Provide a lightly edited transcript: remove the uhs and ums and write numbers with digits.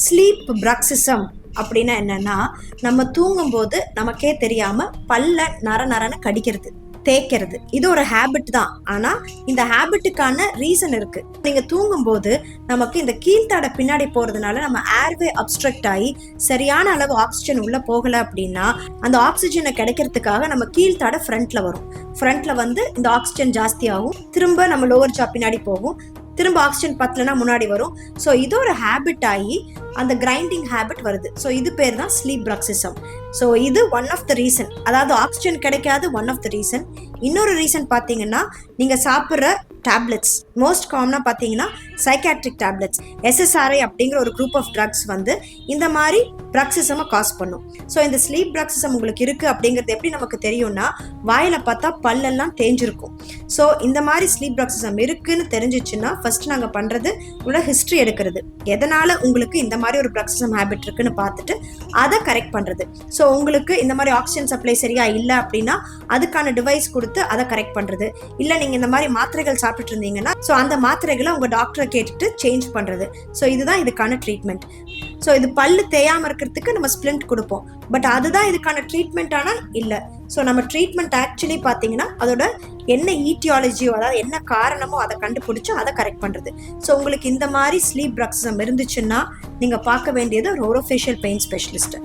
SleepBruxism அப்படின்னா என்னன்னா, நம்ம தூங்கும்போது நமக்கே தெரியாம பல்ல நரன்னு கடிக்கிறது, தேய்க்கிறது. இது ஒரு ஹேபிட் தான். ஆனா இந்த ஹேபிட்டுக்கான ரீசன் இருக்கு. நீங்க தூங்கும்போது நமக்கு இந்த கீழ்த்தாடை பின்னாடி போறதுனால நம்ம ஏர்வே அப்ஸ்ட்ரக்ட் ஆகி சரியான அளவு ஆக்சிஜன் உள்ள போகல அப்படின்னா, அந்த ஆக்சிஜனை கிடைக்கிறதுக்காக நம்ம கீழ்த்தாடை ஃப்ரண்ட்ல வரும். ஃப்ரண்ட்ல வந்து இந்த ஆக்சிஜன் ஜாஸ்தி ஆகும், திரும்ப நம்ம லோவர் ஜா பின்னாடி போகும், திரும்ப ஆக்சிஜன் பத்தலனா முன்னாடி வரும். ஸோ இது ஒரு ஹேபிட் ஆகி அந்த கிரைண்டிங் ஹேபிட் வருது. ஸோ இது பேர் தான் SleepBruxism. ஸோ இது ஒன் ஆஃப் த ரீசன். அதாவது ஆக்சிஜன் கிடைக்காது ஒன் ஆஃப் த ரீசன். இன்னொரு ரீசன் பார்த்தீங்கன்னா, நீங்கள் சாப்பிட்ற டேப்லெட்ஸ் மோஸ்ட் காமனாக பார்த்தீங்கன்னா சைக்காட்ரிக் டேப்லெட்ஸ், SSRI அப்படிங்கிற ஒரு குரூப் ஆஃப் ட்ரக்ஸ் வந்து இந்த மாதிரி ப்ரக்சிசமை காஸ் பண்ணும். ஸோ இந்த SleepBruxism உங்களுக்கு இருக்குது அப்படிங்கிறது எப்படி நமக்கு தெரியும்னா, வாயில் பார்த்தா பல்லெல்லாம் தேஞ்சிருக்கும். ஸோ இந்த மாதிரி SleepBruxism இருக்குன்னு தெரிஞ்சிச்சுன்னா ஃபர்ஸ்ட் நாங்கள் பண்ணுறது உங்களோட ஹிஸ்ட்ரி எடுக்கிறது. எதனால் உங்களுக்கு இந்த மாதிரி ஒரு ப்ரக்சிசம் ஹேபிட் இருக்குன்னு பார்த்துட்டு அதை கரெக்ட் பண்ணுறது. ஸோ உங்களுக்கு இந்த மாதிரி ஆக்சிஜன் சப்ளை சரியா இல்லை அப்படின்னா அதுக்கான டிவைஸ் கொடுத்து அதை கரெக்ட் பண்ணுறது. இல்லை நீங்கள் இந்த மாதிரி மாத்திரைகள் சாப்பிட்டு இருந்தீங்கன்னா ஸோ அந்த மாத்திரைகளை உங்கள் டாக்டரை கேட்டுட்டு சேஞ்ச் பண்ணுறது. ஸோ இதுதான் இதுக்கான ட்ரீட்மெண்ட். ஸோ இது பல்லு தேயாமல் இருக்கிறதுக்கு நம்ம ஸ்ப்ளிண்ட் கொடுப்போம். பட் அதுதான் இதுக்கான ட்ரீட்மெண்ட் ஆனால் இல்லை. ஸோ நம்ம ட்ரீட்மெண்ட் ஆக்சுவலி பார்த்தீங்கன்னா அதோட என்ன ஈட்டியாலஜியோ, அதாவது என்ன காரணமோ அதை கண்டுபிடிச்சு அதை கரெக்ட் பண்ணுறது. ஸோ உங்களுக்கு இந்த மாதிரி SleepBruxism இருந்துச்சுன்னா நீங்கள் பார்க்க வேண்டியது ஒரு ஓரோஃபேஷியல் பெயின் ஸ்பெஷலிஸ்ட்.